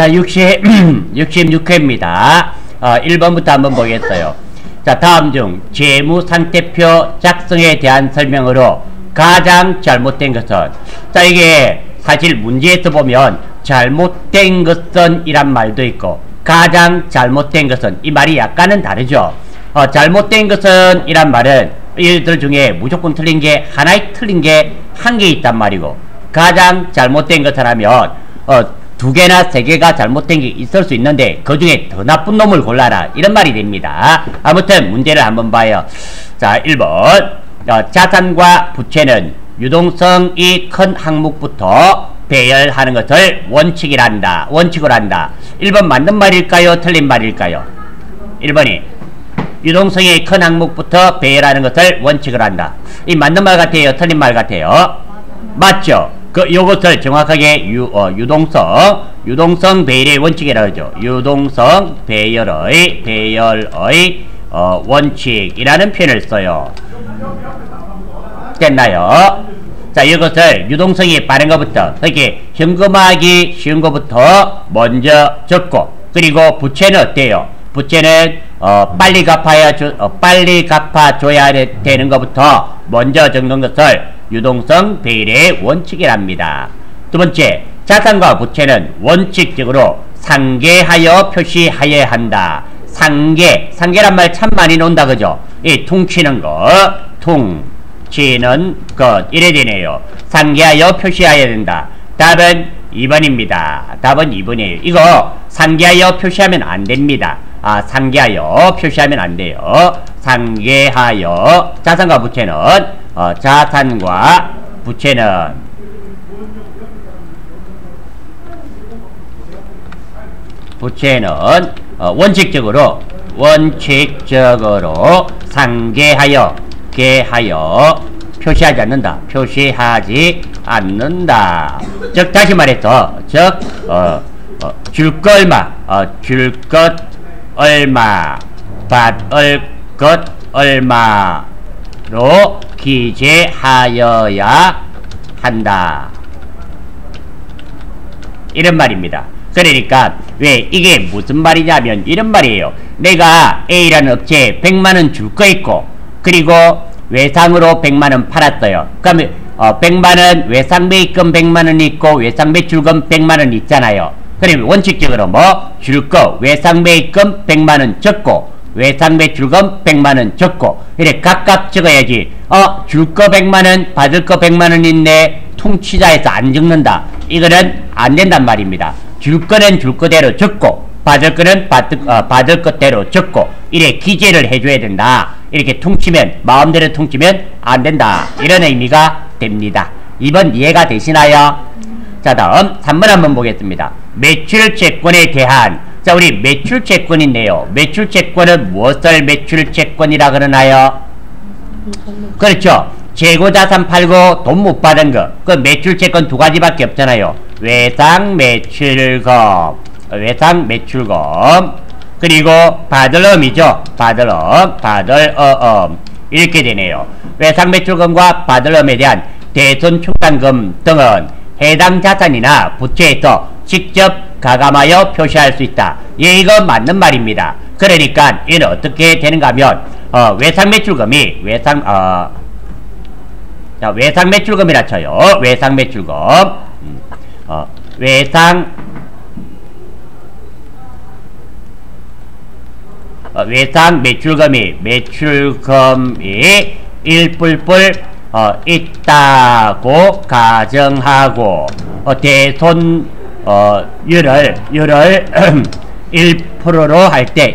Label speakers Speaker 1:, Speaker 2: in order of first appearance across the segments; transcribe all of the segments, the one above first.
Speaker 1: 자, 66회입니다. 1번부터 한번 보겠어요. 자, 다음 중 재무상태표 작성에 대한 설명으로 가장 잘못된 것은, 자, 이게 사실 문제에서 보면 잘못된 것은 이란 말도 있고 가장 잘못된 것은, 이 말이 약간은 다르죠. 잘못된 것은 이란 말은 이들 중에 무조건 틀린 게 하나에 틀린 게 한 개 있단 말이고, 가장 잘못된 것을 하면 두 개나 세 개가 잘못된 게 있을 수 있는데 그 중에 더 나쁜 놈을 골라라, 이런 말이 됩니다. 아무튼 문제를 한번 봐요. 자, 1번 자산과 부채는 유동성이 큰 항목부터 배열하는 것을 원칙으로 한다. 1번 맞는 말일까요? 틀린 말일까요? 1번이 유동성이 큰 항목부터 배열하는 것을 원칙으로 한다. 이 맞는 말 같아요? 틀린 말 같아요? 맞죠? 요것을 정확하게 유동성 배열의 원칙이라고 하죠. 유동성 배열의 원칙이라는 표현을 써요. 됐나요? 자, 이것을 유동성이 빠른 것부터, 그렇게 현금화하기 쉬운 것부터 먼저 적고, 그리고 부채는 어때요? 부채는 빨리 갚아줘야 되는 것부터 먼저 적는 것을 유동성 배열의 원칙이랍니다. 두 번째, 자산과 부채는 원칙적으로 상계하여 표시하여야 한다. 상계란 말 참 많이 논다, 그죠? 이 퉁치는 것, 퉁치는 것, 이래 되네요. 상계하여 표시해야 된다. 답은 2번입니다. 답은 2번이에요. 이거 상계하여 표시하면 안 됩니다. 상계하여 표시하면 안 돼요. 상계하여, 자산과 부채는 원칙적으로 상계하여 표시하지 않는다. 즉, 다시 말해서, 줄 것 얼마, 받을 것 얼마로 기재하여야 한다, 이런 말입니다. 그러니까 왜 이게 무슨 말이냐면 이런 말이에요. 내가 A라는 업체에 100만원 줄 거 있고, 그리고 외상으로 100만원 팔았어요. 그러면 100만원 외상매입금 100만원 있고 외상매출금 100만원 있잖아요. 그러면 원칙적으로 줄 거 외상매입금 100만원 적고 외상매출금 100만원 적고, 이래 각각 적어야지. 줄 거 100만원 받을 거 100만원 있네, 퉁치자해서 안 적는다, 이거는 안 된단 말입니다. 줄 거는 줄 거대로 적고 받을 거는 받을 것대로 적고, 이래 기재를 해줘야 된다. 이렇게 마음대로 퉁치면 안 된다, 이런 의미가 됩니다. 2번 이해가 되시나요? 자, 다음 3번 한번 보겠습니다. 매출채권에 대한, 자, 우리 매출채권인데요. 매출채권은 무엇을 매출채권이라 그러나요? 그렇죠. 재고자산 팔고 돈 못 받은 거, 그 매출채권 두 가지밖에 없잖아요. 외상매출금, 그리고 받을음이죠. 받을음, 이렇게 되네요. 외상매출금과 받을음에 대한 대손충당금 등은 해당 자산이나 부채에서 직접 가감하여 표시할 수 있다. 예, 이거 맞는 말입니다. 그러니까 이는 어떻게 되는가 하면 외상매출금이 외상매출금이라 쳐요. 외상매출금, 외상매출금이 일뿔뿔 있다고 가정하고, 대손율을 1%로 할 때,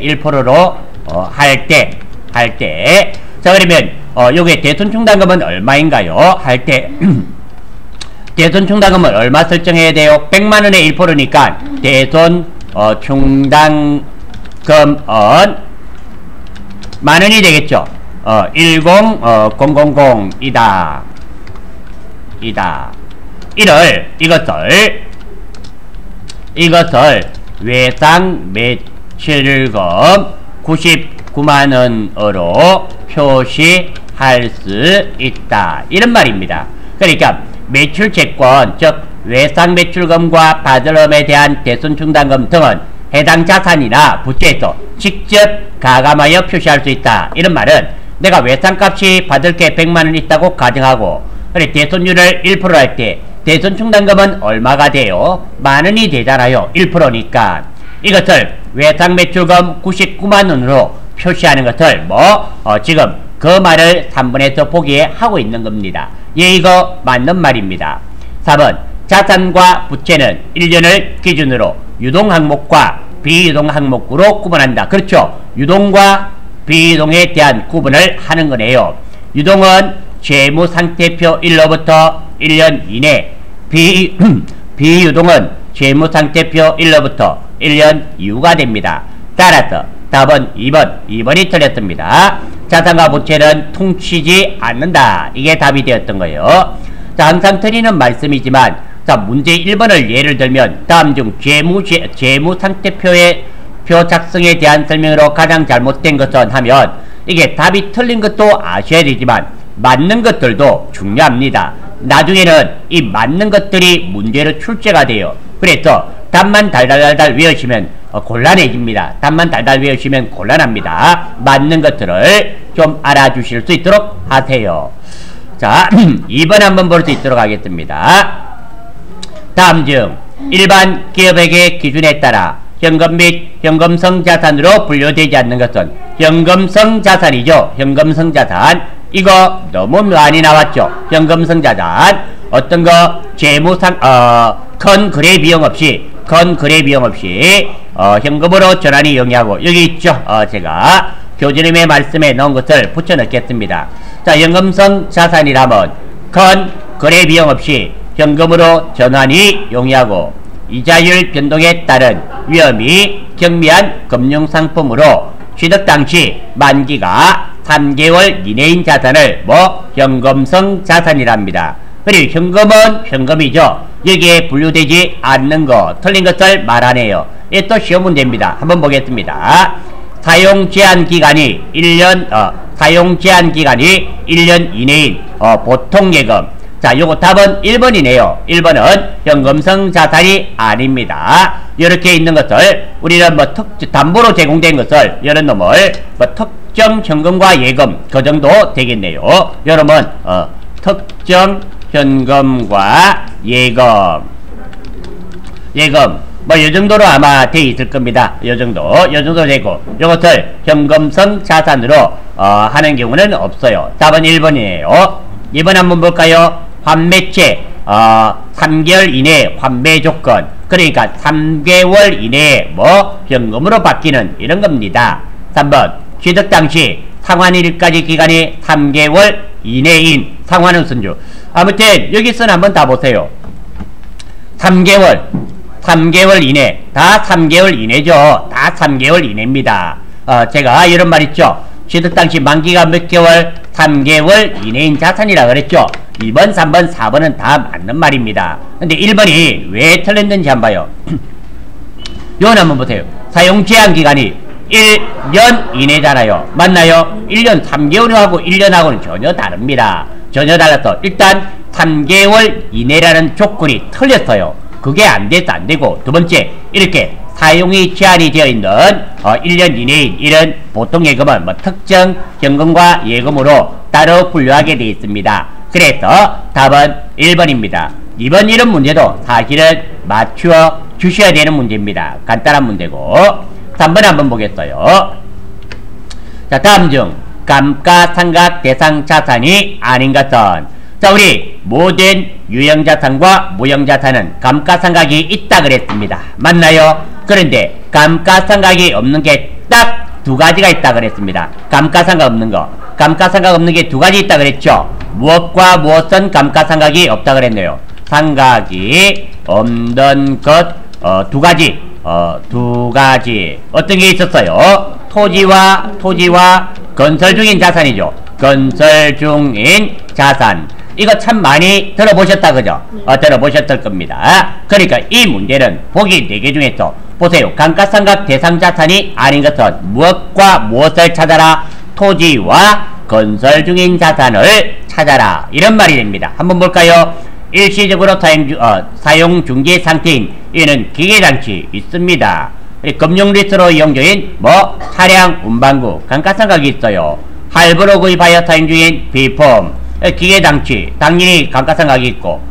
Speaker 1: 자, 그러면 요게 대손충당금은 얼마인가요? 할 때 대손충당금은 얼마 설정해야 돼요? 100만원의 1%니까 대손충당금은 만원이 되겠죠. 10000이다. 이것을 외상매출금 99만원으로 표시할 수 있다, 이런 말입니다. 그러니까 매출채권, 즉 외상 매출금과 받을음에 대한 대손 충당금 등은 해당 자산이나 부채에서 직접 가감하여 표시할 수 있다. 이런 말은 내가 외상값이 받을 게 100만원 있다고 가정하고 그래 대손율을 1%로 할 때 대손 충당금은 얼마가 돼요? 만원이 되잖아요. 1%니까 이것을 외상 매출금 99만원으로 표시하는 것을 지금 그 말을 3번에서 보기에 하고 있는 겁니다. 예, 이거 맞는 말입니다. 4번 자산과 부채는 1년을 기준으로 유동 항목과 비유동 항목으로 구분한다. 그렇죠. 유동과 비유동에 대한 구분을 하는 거네요. 유동은 재무상태표 1로부터 1년 이내, 비유동은 재무상태표 1로부터 1년 이후가 됩니다. 따라서 답은 2번이 틀렸습니다. 자산과 부채는 퉁치지 않는다. 이게 답이 되었던 거예요. 자, 항상 드리는 말씀이지만 자, 문제 1번을 예를 들면 다음 중 재무상태표의 표 작성에 대한 설명으로 가장 잘못된 것은 하면 이게 답이 틀린 것도 아셔야 되지만 맞는 것들도 중요합니다. 나중에는 이 맞는 것들이 문제로 출제가 돼요. 그래서 답만 달달달달 외우시면 곤란해집니다. 답만 달달 외우시면 곤란합니다. 맞는 것들을 좀 알아주실 수 있도록 하세요. 자, 2번 한번 볼 수 있도록 하겠습니다. 다음 중 일반 기업에게 기준에 따라 현금 및 현금성 자산으로 분류되지 않는 것은 현금성 자산이죠. 현금성 자산. 이거 너무 많이 나왔죠. 현금성 자산. 어떤 거 재무상 큰 거래 비용 없이 현금으로 전환이 용이하고 여기 있죠. 제가 교수님의 말씀에 넣은 것을 붙여 넣겠습니다. 자, 현금성 자산이라면 큰 거래 비용 없이 현금으로 전환이 용이하고 이자율 변동에 따른 위험이 경미한 금융상품으로 취득 당시 만기가 3개월 이내인 자산을 현금성 자산이랍니다. 그리고 현금은 현금이죠. 여기에 분류되지 않는 거 틀린 것을 말하네요. 이게 또 시험 문제입니다. 한번 보겠습니다. 사용 제한 기간이 1년 이내인 보통 예금. 자, 요거 답은 1번이네요. 1번은 현금성 자산이 아닙니다. 이렇게 있는 것을 우리는 담보로 제공된 것을 이런 놈을 특정 현금과 예금 그 정도 되겠네요. 여러분 특정 현금과 예금 요 정도로 아마 돼 있을 겁니다. 요 정도 되고 요것을 현금성 자산으로 하는 경우는 없어요. 답은 1번이에요. 2번 한번 볼까요? 환매채 3개월 이내 환매 조건, 그러니까 3개월 이내에 현금으로 바뀌는 이런 겁니다. 3번 취득 당시 상환일까지 기간이 3개월 이내인 상환은 순주. 아무튼 여기서는 한번 다 보세요. 3개월 이내, 다 3개월 이내죠. 다 3개월 이내입니다. 제가 이런 말 있죠. 취득 당시 만기가 몇 개월? 3개월 이내인 자산이라 그랬죠. 2번, 3번, 4번은 다 맞는 말입니다. 근데 1번이 왜 틀렸는지 한번 봐요. 요건 한번 보세요. 사용 제한 기간이 1년 이내잖아요. 맞나요? 1년 3개월하고 1년하고는 전혀 다릅니다. 전혀 달라서 일단 3개월 이내라는 조건이 틀렸어요. 그게 안 돼서 안 되고, 두 번째 이렇게 사용이 제한이 되어 있는 1년 이내인 이런 보통 예금은 특정 현금과 예금으로 따로 분류하게 되어 있습니다. 그래서 답은 1번입니다. 2번 이런 문제도 사실은 맞추어 주셔야 되는 문제입니다. 간단한 문제고. 3번 한번 보겠어요. 자, 다음 중 감가상각 대상 자산이 아닌 것은, 자, 우리 모든 유형자산과 무형자산은 감가상각이 있다 그랬습니다. 맞나요? 그런데 감가상각이 없는 게 딱 두 가지가 있다 그랬습니다. 감가상각 없는 거. 감가상각 없는 게 두 가지 있다 그랬죠. 무엇과 무엇은 감가상각이 없다 그랬네요. 상각이 없는 것 두 가지. 두 가지. 어떤 게 있었어요? 토지와 건설 중인 자산이죠. 건설 중인 자산. 이거 참 많이 들어보셨다 그죠? 들어보셨을 겁니다. 그러니까 이 문제는 보기 4개 중에서 보세요. 감가상각 대상 자산이 아닌 것은 무엇과 무엇을 찾아라? 토지와 건설 중인 자산을 찾아라. 이런 말이 됩니다. 한번 볼까요? 일시적으로 사용 중지 상태인 이는 기계장치 있습니다. 금융 리스트로 이용 중인 차량 운반구 감가상각이 있어요. 할부로 구입하여 사용 중인 비품 기계장치 당연히 감가상각이 있고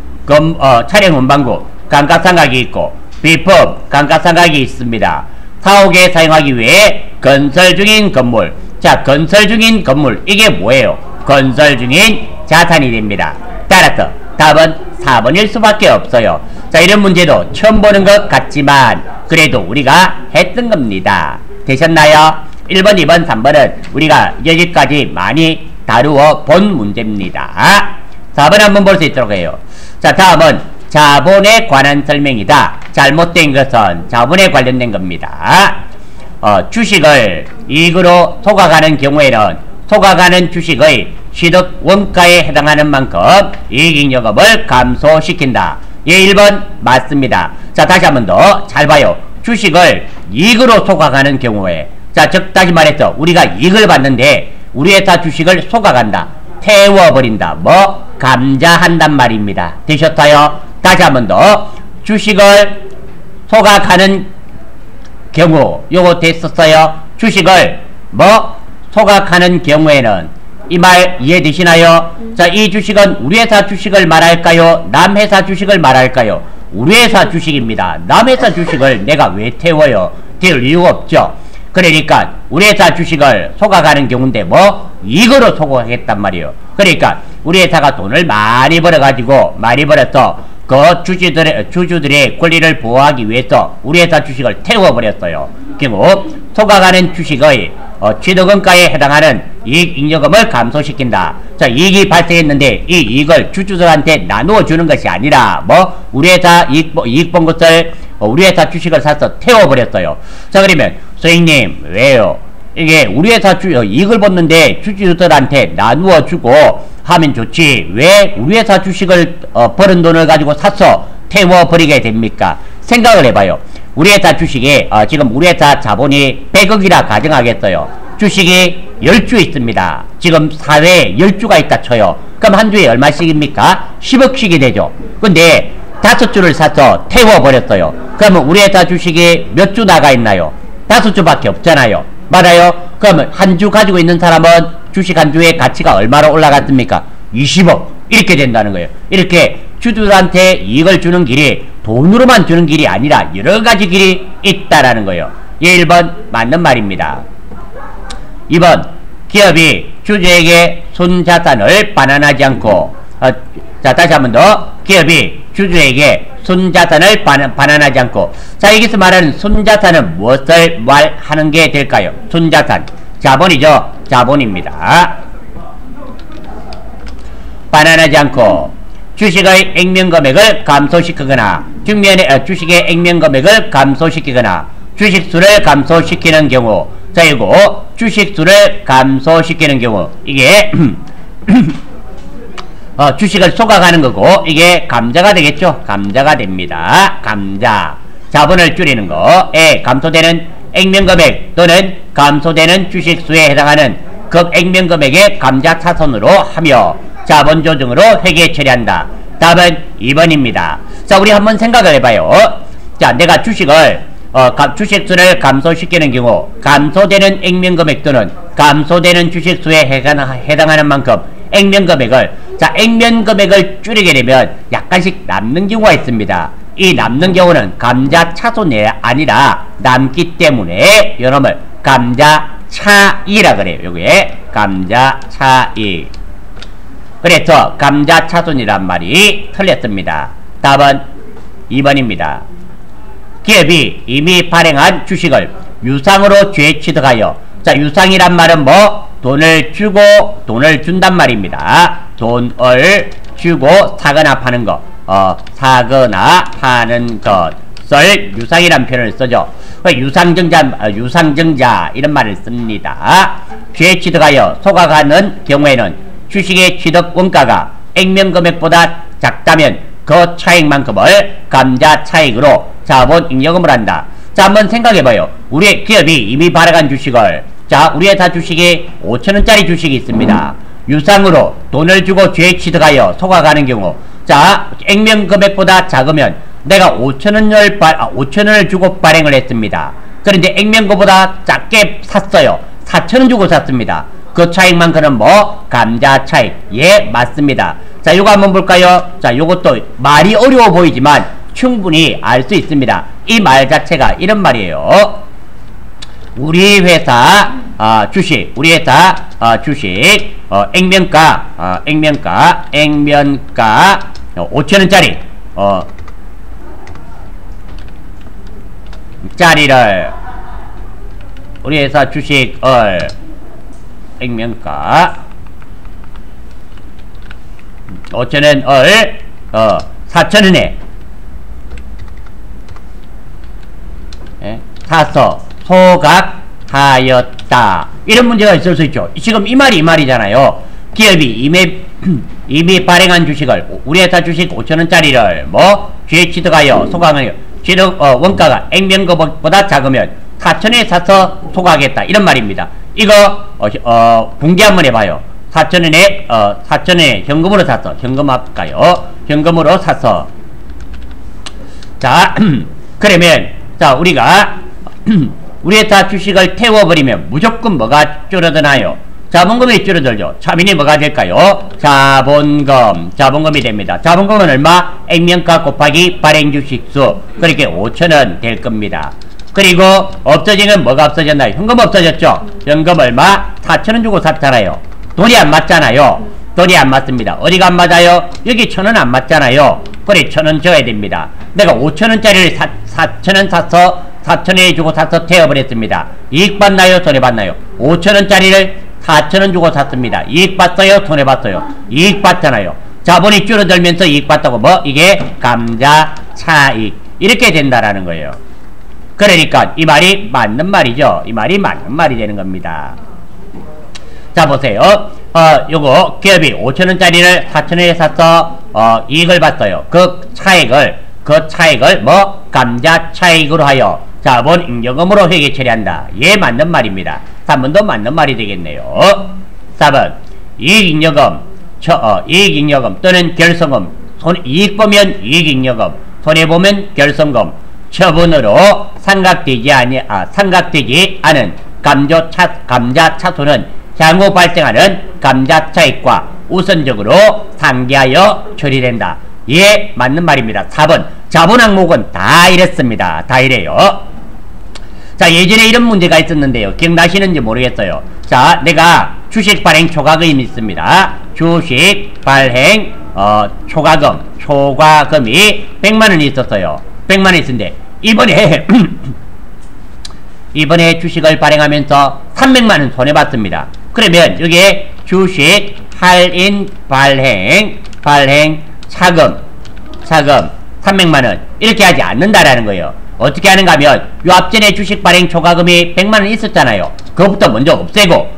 Speaker 1: 차량 운반구 감가상각이 있고 비품 감가상각이 있습니다. 사옥에 사용하기 위해 건설 중인 건물. 자, 건설 중인 건물 이게 뭐예요? 건설 중인 자산이 됩니다. 따라서 답은 4번일 수밖에 없어요. 자, 이런 문제도 처음 보는 것 같지만 그래도 우리가 했던 겁니다. 되셨나요? 1번, 2번, 3번은 우리가 여기까지 많이 다루어 본 문제입니다. 4번 한번 볼 수 있도록 해요. 자, 다음은 자본에 관한 설명이다. 잘못된 것은 자본에 관련된 겁니다. 주식을 이익으로 소각하는 경우에는 소각하는 주식의 취득 원가에 해당하는 만큼 이익잉여금을 감소시킨다. 예, 1번 맞습니다. 자, 다시 한번 더 잘 봐요. 주식을 이익으로 소각하는 경우에, 자, 즉 다시 말해서 우리가 이익을 받는데 우리 회사 주식을 소각한다. 태워버린다. 감자한단 말입니다. 되셨어요? 다시 한번 더 주식을 소각하는 경우 요거 됐었어요. 주식을 소각하는 경우에는 이 말 이해되시나요? 자, 이 주식은 우리 회사 주식을 말할까요? 남 회사 주식을 말할까요? 우리 회사 주식입니다. 남 회사 주식을 내가 왜 태워요? 태울 이유가 없죠. 그러니까 우리 회사 주식을 소각하는 경우인데 이익으로 소각하겠단 말이에요. 그러니까 우리 회사가 돈을 많이 벌어서 그 주주들의 권리를 보호하기 위해서 우리 회사 주식을 태워버렸어요. 결국 소각하는 주식의 취득원가에 해당하는 이익잉여금을 감소시킨다. 자, 이익이 발생했는데 이 이익을 주주들한테 나누어 주는 것이 아니라 우리 회사 이익 본 것을 우리 회사 주식을 사서 태워버렸어요. 자, 그러면 선생님 왜요? 이게 우리 회사 이익을 받는데 주주들한테 나누어 주고 하면 좋지 왜 우리 회사 주식을 벌은 돈을 가지고 사서 태워버리게 됩니까? 생각을 해봐요. 우리 회사 주식에 지금 우리 회사 자본이 100억이라 가정하겠어요. 주식이 10주 있습니다. 지금 사회에 10주가 있다 쳐요. 그럼 한 주에 얼마씩입니까? 10억씩이 되죠. 근데 5주를 사서 태워버렸어요. 그러면 우리 회사 주식이 몇 주 나가 있나요? 5주밖에 없잖아요. 맞아요? 그러면 한 주 가지고 있는 사람은 주식 한 주의 가치가 얼마로 올라갔습니까? 20억 이렇게 된다는 거예요. 이렇게 주주들한테 이익을 주는 길이 돈으로만 주는 길이 아니라 여러가지 길이 있다라는 거예요. 예, 1번 맞는 말입니다. 2번 기업이 주주에게 순자산을 반환하지 않고 자, 다시 한번 더 기업이 주주에게 순자산을 반환하지 않고, 자, 여기서 말하는 순자산은 무엇을 말하는 게 될까요? 순자산 자본이죠. 자본입니다. 반환하지 않고 주식의 액면금액을 감소시키거나 주식의 액면금액을 감소시키거나 주식수를 감소시키는 경우, 자, 이거 주식수를 감소시키는 경우 이게 주식을 소각하는 거고 이게 감자가 되겠죠. 감자가 됩니다. 감자. 자본을 줄이는 거에 감소되는 액면금액 또는 감소되는 주식수에 해당하는 액면금액의 감자 차손으로 하며 자본 조정으로 회계 처리한다. 답은 2번입니다. 자, 우리 한번 생각을 해봐요. 자, 내가 주식을 주식수를 감소시키는 경우 감소되는 액면금액 또는 감소되는 주식수에 해당하는 만큼 액면금액을 줄이게 되면 약간씩 남는 경우가 있습니다. 이 남는 경우는 감자 차손이 아니라 남기 때문에 여러분 감자 차이라 그래요. 여기에 감자 차이. 그래서 감자 차손이란 말이 틀렸습니다. 답은 2번입니다. 기업이 이미 발행한 주식을 유상으로 재취득하여, 자, 유상이란 말은 돈을 주고 돈을 준단 말입니다. 돈을 주고 사거나 파는 것, 사거나 파는 것을 유상이란 표현을 쓰죠. 유상증자 이런 말을 씁니다. 재취득하여 소각하는 경우에는 주식의 취득 원가가 액면금액보다 작다면 그 차익만큼을 감자 차익으로 자본잉여금을 한다. 자, 한번 생각해봐요. 우리 기업이 이미 발행한 주식을, 자, 우리 회사 주식이 5천원짜리 주식이 있습니다. 유상으로 돈을 주고 죄에 취득하여 속아가는 경우, 자, 액면 금액보다 작으면 내가 5,000원을 주고 발행을 했습니다. 그런데 액면거보다 작게 샀어요. 4,000원 주고 샀습니다. 그 차익만큼은 뭐? 감자 차익. 예, 맞습니다. 자, 요거 한번 볼까요? 자, 요것도 말이 어려워 보이지만 충분히 알 수 있습니다. 이 말 자체가 이런 말이에요. 우리 회사 주식, 액면가 5,000원짜리 짜리를 우리 회사 주식을 액면가 5,000원을 4,000원에 사서 소각하였다. 이런 문제가 있을 수 있죠. 지금 이 말이잖아요. 기업이 이미 발행한 주식을, 우리 회사 주식 5,000원짜리를 죄 취득하여 소각하여 취득 원가가 액면거보다 작으면 4,000원에 사서 소각하겠다. 이런 말입니다. 이거 분기 한번 해봐요. 4,000원에 현금으로 샀어. 현금 할까요? 현금으로 샀어. 자, 그러면 자, 우리가 우리 회사 주식을 태워버리면 무조건 뭐가 줄어드나요? 자본금이 줄어들죠. 차빈이 뭐가 될까요? 자본금이 됩니다. 자본금은 얼마? 액면가 곱하기 발행 주식수. 그렇게 5,000원 될 겁니다. 그리고 없어지면 뭐가 없어졌나요? 현금 없어졌죠? 현금 얼마? 4,000원 주고 샀잖아요. 돈이 안 맞잖아요. 돈이 안 맞습니다. 어디가 안 맞아요? 여기 1,000원 안 맞잖아요. 그래, 1,000원 줘야 됩니다. 내가 5,000원짜리를 4,000원 사서 4,000원에 주고 사서 태워버렸습니다. 이익 받나요? 손해받나요? 5,000원짜리를 4,000원 주고 샀습니다. 이익 받어요? 손해받어요? 이익 받잖아요. 자본이 줄어들면서 이익 받다고 이게 감자 차익. 이렇게 된다라는 거예요. 그러니까 이 말이 맞는 말이죠. 이 말이 맞는 말이 되는 겁니다. 자, 보세요. 요거 기업이 5,000원짜리를 4,000원에 사서 이익을 봤어요. 그 차익을 감자 차익으로 하여 자본 인정금으로 회계 처리한다. 예, 맞는 말입니다. 3번도 맞는 말이 되겠네요. 4번 이익잉여금 또는 결성금. 이익 보면 이익잉여금, 손해 보면 결성금. 처분으로 상각되지 않은 감자 차손은 향후 발생하는 감자 차익과 우선적으로 상기하여 처리된다. 예, 맞는 말입니다. 4번 자본 항목은 다 이랬습니다. 다 이래요. 자, 예전에 이런 문제가 있었는데요. 기억나시는지 모르겠어요. 자, 내가 주식 발행 초과금이 있습니다. 주식 발행 초과금이 100만원이 있었어요. 100만원이 있었는데 이번에 주식을 발행하면서 300만원 손해봤습니다. 그러면 여기에 주식 할인 발행 차금 300만원 이렇게 하지 않는다라는 거예요. 어떻게 하는가 하면 요 앞전에 주식 발행 초과금이 100만원 있었잖아요. 그것부터 먼저 없애고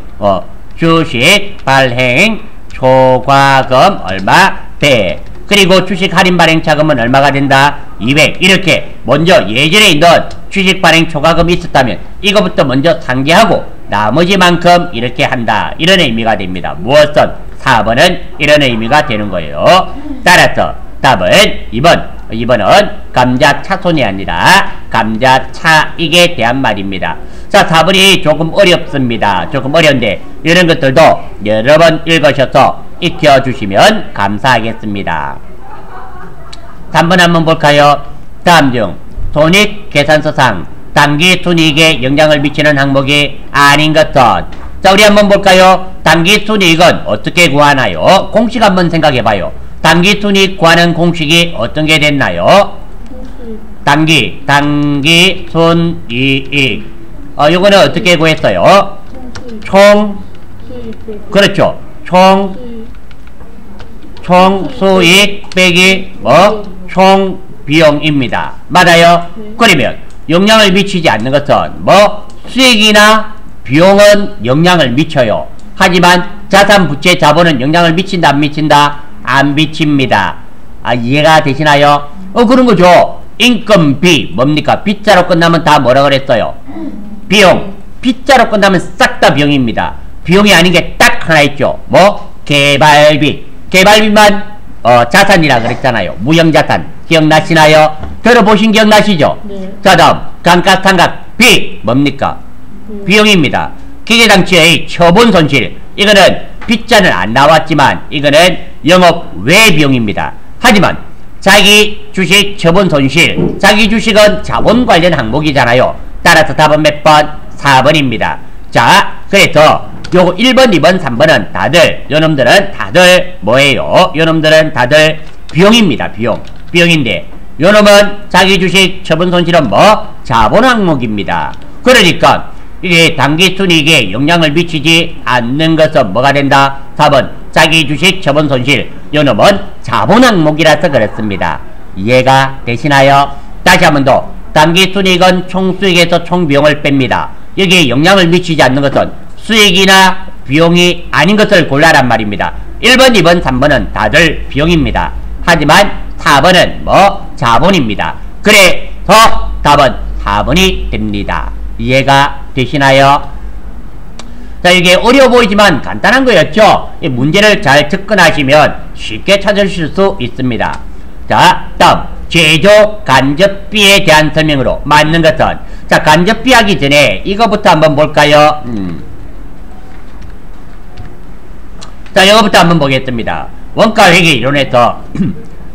Speaker 1: 주식 발행 초과금 얼마 대, 그리고 주식 할인 발행 차금은 얼마가 된다? 200. 이렇게 먼저 예전에 있던 주식 발행 초과금이 있었다면 이거부터 먼저 상기하고 나머지만큼 이렇게 한다. 이런 의미가 됩니다. 무엇은? 4번은 이런 의미가 되는 거예요. 따라서 답은 2번은 감자 차손이 아니라 감자 차익에 대한 말입니다. 자, 4번이 조금 어렵습니다. 조금 어려운데 이런 것들도 여러 번 읽으셔서 익혀주시면 감사하겠습니다. 3번 한번 볼까요? 다음 중 손익계산서상 당기순이익에 영향을 미치는 항목이 아닌 것은? 자, 우리 한번 볼까요? 당기순이익은 어떻게 구하나요? 공식 한번 생각해봐요. 당기순이익 구하는 공식이 어떤 게 됐나요? 당기순이익. 요거는 어떻게 구했어요? 그렇죠. 총수익 빼기 총비용입니다. 맞아요? 그러면 영향을 미치지 않는 것은 수익이나 비용은 영향을 미쳐요. 하지만 자산, 부채, 자본은 영향을 미친다, 안 미친다? 안 미칩니다. 이해가 되시나요? 그런 거죠. 인건비 뭡니까? 빗자로 끝나면 다 뭐라 그랬어요? 비용. 빗자로 끝나면 싹 다 비용입니다. 비용이 아닌 게 딱 하나 있죠. 개발비. 개발비만 자산이라 그랬잖아요. 무형자산. 기억나시나요? 들어보신 기억나시죠?
Speaker 2: 네.
Speaker 1: 자, 다음 감가상각비 뭡니까? 비용입니다. 기계장치의 처분 손실. 이거는 빚자는 안 나왔지만 이거는 영업 외 비용입니다. 하지만 자기 주식 처분 손실. 자기 주식은 자본 관련 항목이잖아요. 따라서 답은 몇 번? 4번입니다. 자, 그래서 요거 1번, 2번, 3번은 다들 요놈들은 다들 뭐예요? 요놈들은 다들 비용입니다. 비용인데 요놈은 자기 주식 처분 손실은 뭐? 자본 항목입니다. 그러니까 이게 당기순이익에 영향을 미치지 않는 것은 뭐가 된다? 4번 자기 주식 처분 손실. 요놈은 자본 항목이라서 그렇습니다. 이해가 되시나요? 다시 한 번 더. 당기순이익은 총수익에서 총비용을 뺍니다. 여기에 영향을 미치지 않는 것은 수익이나 비용이 아닌 것을 골라란 말입니다. 1번, 2번, 3번은 다들 비용입니다. 하지만 4번은 뭐? 자본입니다. 그래서 답은 4번이 됩니다. 이해가 되시나요? 자, 이게 어려워 보이지만 간단한 거였죠? 이 문제를 잘 접근하시면 쉽게 찾으실 수 있습니다. 자, 다음 제조 간접비에 대한 설명으로 맞는 것은, 자, 간접비 하기 전에 이거부터 한번 볼까요? 자, 이거부터 한번 보겠습니다. 원가회계 이론에서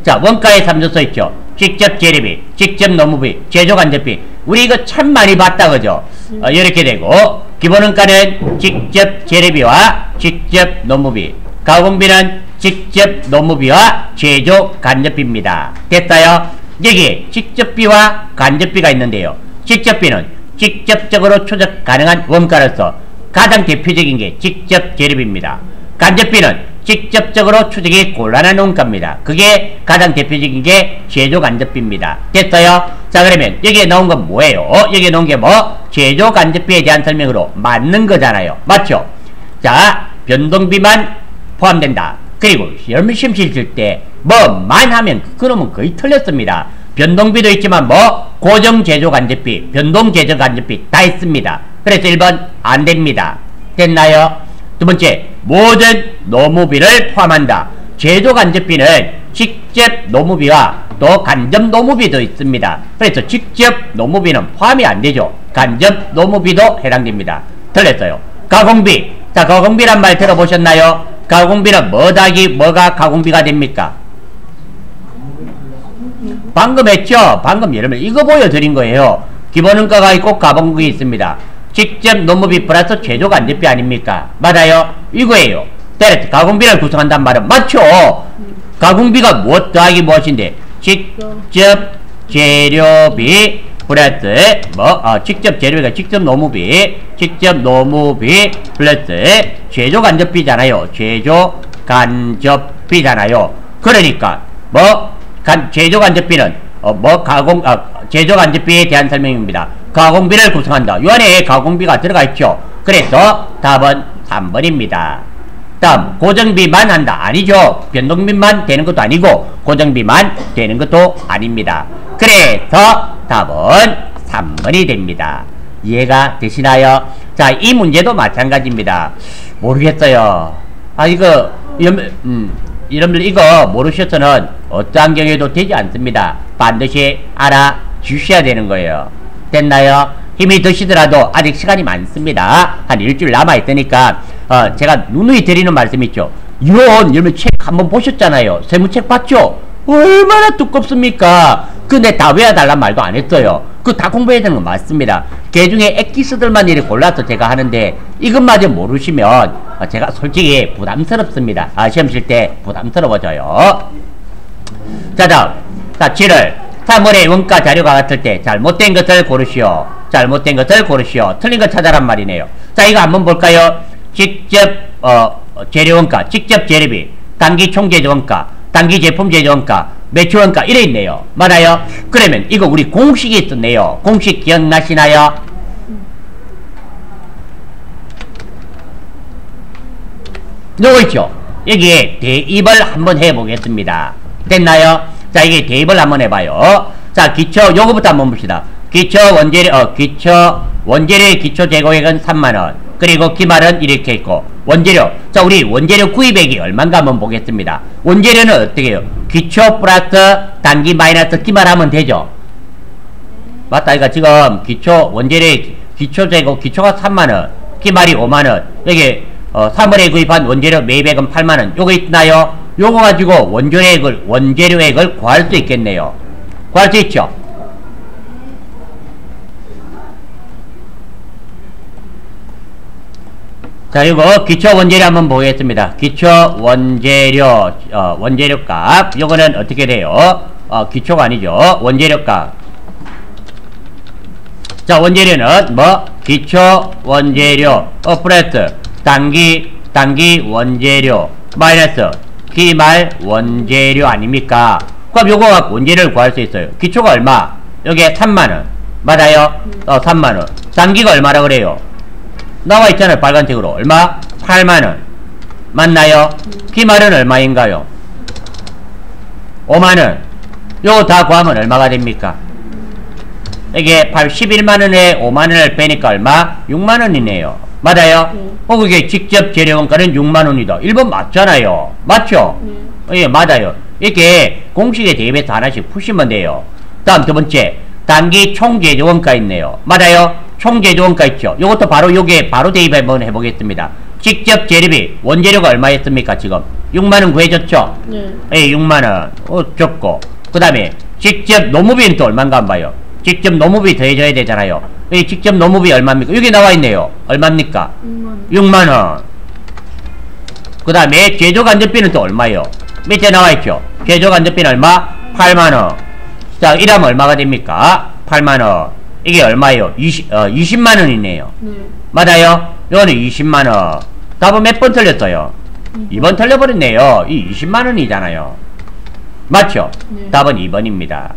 Speaker 1: 자, 원가의 3조 써있죠. 직접 재료비, 직접 노무비, 제조 간접비. 우리 이거 참 많이 봤다, 그죠? 이렇게 되고, 기본원가는 직접 재료비와 직접 노무비, 가공비는 직접 노무비와 제조 간접비입니다. 됐어요? 여기 직접비와 간접비가 있는데요. 직접비는 직접적으로 추적 가능한 원가로서 가장 대표적인 게 직접 재료비입니다. 간접비는 직접적으로 추적이 곤란한 원가입니다. 그게 가장 대표적인 게 제조 간접비입니다. 됐어요? 자, 그러면 여기에 나온 건 뭐예요? 여기에 나온 게 뭐? 제조 간접비에 대한 설명으로 맞는 거잖아요. 맞죠? 자, 변동비만 포함된다. 그리고 시험 실질 때 뭐만 하면 그놈은 거의 틀렸습니다. 변동비도 있지만 뭐 고정 제조 간접비, 변동 제조 간접비 다 있습니다. 그래서 1번 안 됩니다. 됐나요? 두 번째, 모든 노무비를 포함한다. 제조 간접비는 직접 노무비와 또 간접 노무비도 있습니다. 그래서 직접 노무비는 포함이 안 되죠. 간접 노무비도 해당됩니다. 틀렸어요. 가공비. 자, 가공비란 말 들어보셨나요? 가공비는 뭐 더하기 뭐가 가공비가 됩니까? 방금 했죠? 방금 여러분 이거 보여드린 거예요. 기본원가가 있고 가공비 있습니다. 직접 노무비 플러스 제조 간접비 아닙니까? 맞아요? 이거예요. 때려 가공비를 구성한단 말은 맞죠? 가공비가 무엇 더하기 무엇인데? 직접 재료비 플러스 직접 재료비가 직접 노무비 플러스 제조 간접비잖아요. 제조 간접비잖아요. 그러니까 제조 간접비는 제조 간접비에 대한 설명입니다. 가공비를 구성한다. 요 안에 가공비가 들어가 있죠. 그래서 답은 3번입니다. 다음 고정비만 한다. 아니죠. 변동비만 되는 것도 아니고 고정비만 되는 것도 아닙니다. 그래서 답은 3번이 됩니다. 이해가 되시나요? 자, 이 문제도 마찬가지입니다. 모르겠어요. 이거 여러분들 이거 모르셔서는 어떠한 경우에도 되지 않습니다. 반드시 알아주셔야 되는 거예요. 됐나요? 힘이 드시더라도 아직 시간이 많습니다. 한 일주일 남아있으니까 제가 누누이 드리는 말씀 있죠. 여러분 책 한번 보셨잖아요. 세무책 봤죠? 얼마나 두껍습니까? 근데 다 외워달란 말도 안 했어요. 그거 다 공부해야 되는 건 맞습니다. 그 중에 엑기스들만 이렇게 골라서 제가 하는데 이것마저 모르시면 제가 솔직히 부담스럽습니다. 시험 칠 때 부담스러워져요. 자, 다음 7월 3월에 원가 자료가 같을 때 잘못된 것을 고르시오. 잘못된 것을 고르시오. 틀린 거 찾아란 말이네요. 자, 이거 한번 볼까요? 직접 재료원가, 직접 재료비, 단기 총재료원가, 단기 제품 제조원가, 매출원가 이래 있네요. 맞아요? 그러면 이거 우리 공식이 있었네요. 공식 기억나시나요? 요거 있죠? 여기에 대입을 한번 해보겠습니다. 됐나요? 자, 이게 대입을 한번 해봐요. 자, 요거부터 한번 봅시다. 기초 원재료 기초 재고액은 3만원. 그리고 기말은 이렇게 있고 원재료. 자, 우리 원재료 구입액이 얼마인가 한번 보겠습니다. 원재료는 어떻게 해요? 기초 플러스 단기 마이너스 기말하면 되죠. 맞다. 이거 지금 기초 원재료의 기초 재고 기초가 3만원, 기말이 5만원. 여기 3월에 구입한 원재료 매입액은 8만원. 요거 있나요? 요거 가지고 원재료액을 구할 수 있겠네요. 구할 수 있죠. 자, 이거 기초 원재료 한번 보겠습니다. 기초 원재료, 원재료 값. 요거는 어떻게 돼요? 기초가 아니죠. 원재료 값. 자, 원재료는 뭐? 기초 원재료, 플러스 단기 원재료, 마이너스 기말 원재료 아닙니까? 그럼 요거 갖고 원재료를 구할 수 있어요. 기초가 얼마? 여기에 3만원. 맞아요? 3만원. 단기가 얼마라 그래요? 나와 있잖아요. 빨간색으로. 얼마? 8만원. 맞나요? 기말은 얼마인가요? 5만원. 요거 다 구하면 얼마가 됩니까? 이게 11만원에 5만원을 빼니까 얼마? 6만원이네요. 맞아요? 그게 직접 재료원가는 6만원이다. 1번 맞잖아요. 맞죠? 예, 맞아요. 이렇게 공식에 대입해서 하나씩 푸시면 돼요. 다음 두 번째. 단기 총재료원가 있네요. 맞아요? 총재료원가 있죠. 요것도 바로 요게 바로 대입 한번 해보겠습니다. 직접 재료비 원재료가 얼마였습니까? 지금 6만원 구해줬죠? 네. 예, 6만원 줬고 그 다음에 직접 노무비는 또 얼마인가 한번 봐요. 직접 노무비 더해줘야 되잖아요. 이 직접 노무비 얼마입니까? 여기 나와있네요. 얼마입니까? 6만원. 그 다음에 제조간접비는 또 얼마예요? 밑에 나와있죠. 제조간접비는 얼마? 8만원. 자, 이러면 얼마가 됩니까? 8만원. 이게 얼마예요? 20만원이네요. 맞아요? 이거는 20만원. 답은 몇 번 틀렸어요? 2번 틀려버렸네요. 이 20만원이잖아요. 맞죠? 답은 2번입니다.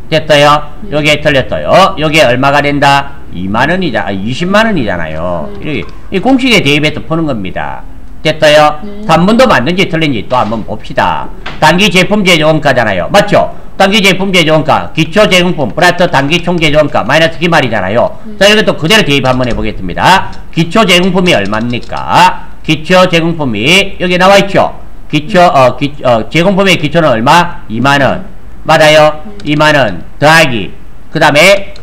Speaker 1: 됐어요? 요게 틀렸어요. 요게 얼마가 된다? 20만원이잖아요. 이 공식에 대입해서 푸는 겁니다. 됐어요? 3번도 맞는지 틀린지 또 한번 봅시다. 단기 제품 제조원가잖아요. 맞죠? 단기 제품 제조원가, 기초 제공품 플러스 단기 총 제조원가 마이너스 기말이잖아요. 자, 이것도 그대로 대입 한번 해보겠습니다. 기초 제공품이 얼마입니까? 기초 제공품이 여기 나와있죠? 제공품의 기초는 얼마? 2만원. 맞아요? 2만원 더하기 그 다음에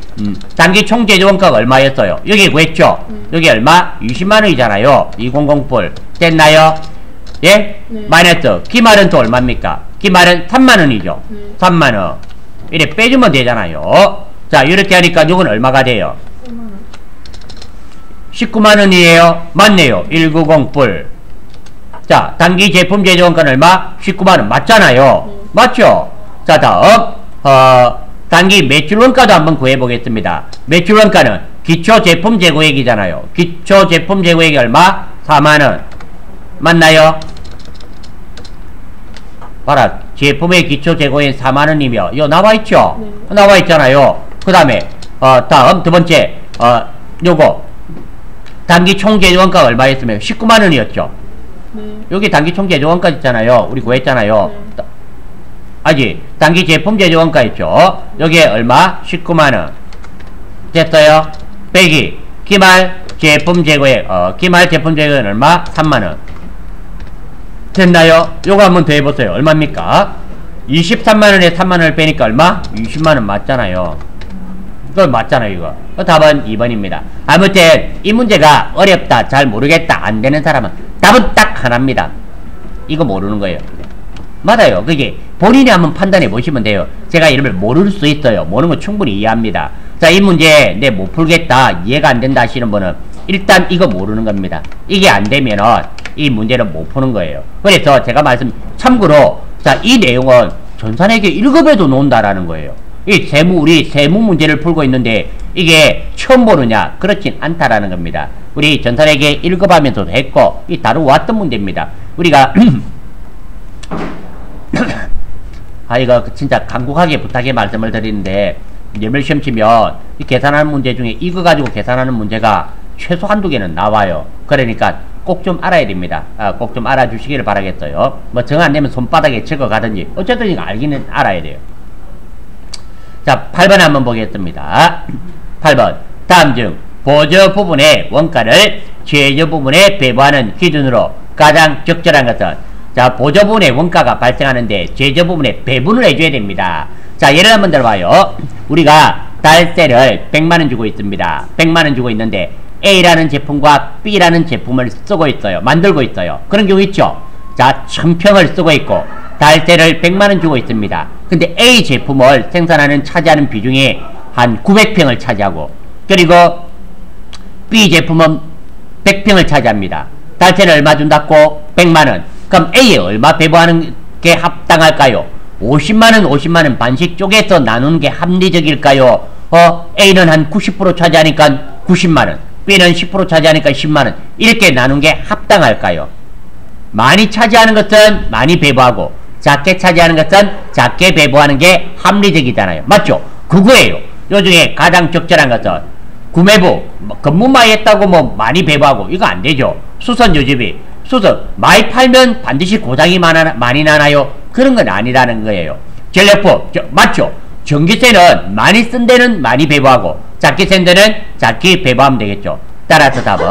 Speaker 1: 단기 총 제조원가가 얼마였어요? 여기 구했죠? 여기 얼마? 20만원이잖아요. 2008 됐나요? 예? 네. 마이너스 기말은 또 얼마입니까? 기말은 3만원이죠. 3만원 이래 빼주면 되잖아요. 자, 이렇게 하니까 요건 얼마가 돼요? 19만원이에요. 맞네요. 1908 자, 단기 제품 제조원가는 얼마? 19만원 맞잖아요. 맞죠? 자, 다음 단기 매출원가도 한번 구해보겠습니다. 매출원가는 기초 제품 재고액이잖아요. 기초 제품 재고액이 얼마? 4만원 맞나요? 봐라, 제품의 기초 재고액 4만원이며 이거 나와있죠? 네. 나와있잖아요. 그 다음에 다음 두 번째 요거 단기 총 제조원가가 얼마였으면 19만원이었죠? 네. 여기 단기 총 제조원가 있잖아요. 우리 구했잖아요. 네. 아직 단기 제품 제조원가 있죠. 여기에 얼마? 19만원 됐어요. 빼기 기말 제품 재고액 기말 제품 재고액은 얼마? 3만원 됐나요? 요거 한번 더 해보세요. 얼마입니까? 23만원에 3만원을 빼니까 얼마? 20만원 맞잖아요. 이거 맞잖아요. 이거 답은 2번입니다 아무튼 이 문제가 어렵다, 잘 모르겠다, 안되는 사람은 답은 딱 하나입니다. 이거 모르는 거예요. 맞아요. 그게 본인이 한번 판단해 보시면 돼요. 제가 이름을 모를 수 있어요. 모르는 거 충분히 이해합니다. 자, 이 문제 내 못 풀겠다, 이해가 안 된다 하시는 분은 일단 이거 모르는 겁니다. 이게 안 되면은 이 문제는 못 푸는 거예요. 그래서 제가 참고로 자, 이 내용은 전산회계 1급에도 놓는다라는 거예요. 우리 세무 문제를 풀고 있는데 이게 처음 보느냐? 그렇진 않다라는 겁니다. 우리 전산회계 1급 하면서도 했고 다루어왔던 문제입니다. 우리가 이거 진짜 간곡하게 부탁의 말씀을 드리는데 예멸시험 치면 이 계산하는 문제 중에 이거 가지고 계산하는 문제가 최소 한두 개는 나와요. 그러니까 꼭 좀 알아야 됩니다. 꼭 좀 알아주시기를 바라겠어요. 뭐 정 안 되면 손바닥에 적어 가든지 어쨌든 이거 알기는 알아야 돼요. 자, 8번 한번 보겠습니다. 8번 다음 중 보조 부분의 원가를 최저 부분에 배분하는 기준으로 가장 적절한 것은, 자, 보조 부분의 원가가 발생하는데 최저 부분에 배분을 해줘야 됩니다. 자, 예를 한번 들어봐요. 우리가 달세를 100만원 주고 있습니다. 100만원 주고 있는데 A라는 제품과 B라는 제품을 쓰고 있어요. 만들고 있어요. 그런 경우 있죠. 자, 1000평을 쓰고 있고 달세를 100만원 주고 있습니다. 근데 A 제품을 생산하는 차지하는 비중이 한 900평을 차지하고, 그리고 B 제품은 100평을 차지합니다. 달세를 얼마 준다고? 100만원. 그럼 A에 얼마 배분하는 게 합당할까요? 50만원 50만원 반씩 쪼개서 나누는 게 합리적일까요? A는 한 90% 차지하니까 90만원, B는 10% 차지하니까 10만원, 이렇게 나눈 게 합당할까요? 많이 차지하는 것은 많이 배분하고 작게 차지하는 것은 작게 배분하는 게 합리적이잖아요. 맞죠? 그거예요. 요 중에 가장 적절한 것은 구매부, 건물만 했다고 뭐 많이 배분하고 이거 안 되죠. 수선 요집이, 수선 많이 팔면 반드시 고장이 많이 나나요? 그런 건 아니라는 거예요. 전력부, 맞죠? 전기세는 많이 쓴 데는 많이 배분하고 작게 쓴 데는 작게 배분하면 되겠죠. 따라서 답은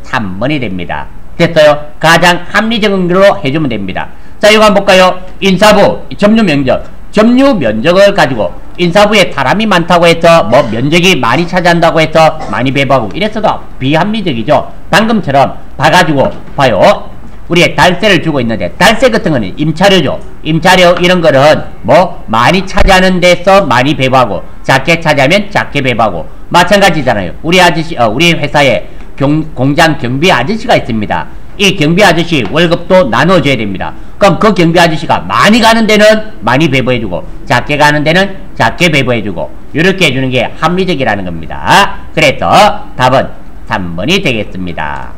Speaker 1: 3번이 됩니다. 됐어요? 가장 합리적인 걸로 해주면 됩니다. 자, 이거 한번 볼까요? 인사부, 점유 면적. 점유 면적을 가지고 인사부에 사람이 많다고 해서 뭐 면적이 많이 차지한다고 해서 많이 배분하고 이랬어도 비합리적이죠. 방금처럼 봐가지고 봐요. 우리의 달세를 주고 있는데 달세 같은 거는 임차료죠. 임차료 이런 거는 뭐 많이 차지하는 데서 많이 배분하고 작게 차지하면 작게 배분하고 마찬가지잖아요. 우리 아저씨, 우리 회사에 공장 경비 아저씨가 있습니다. 이 경비 아저씨 월급도 나눠줘야 됩니다. 그럼 그 경비 아저씨가 많이 가는 데는 많이 배분해주고 작게 가는 데는 작게 배분해주고 이렇게 해주는 게 합리적이라는 겁니다. 그래서 답은 3번이 되겠습니다.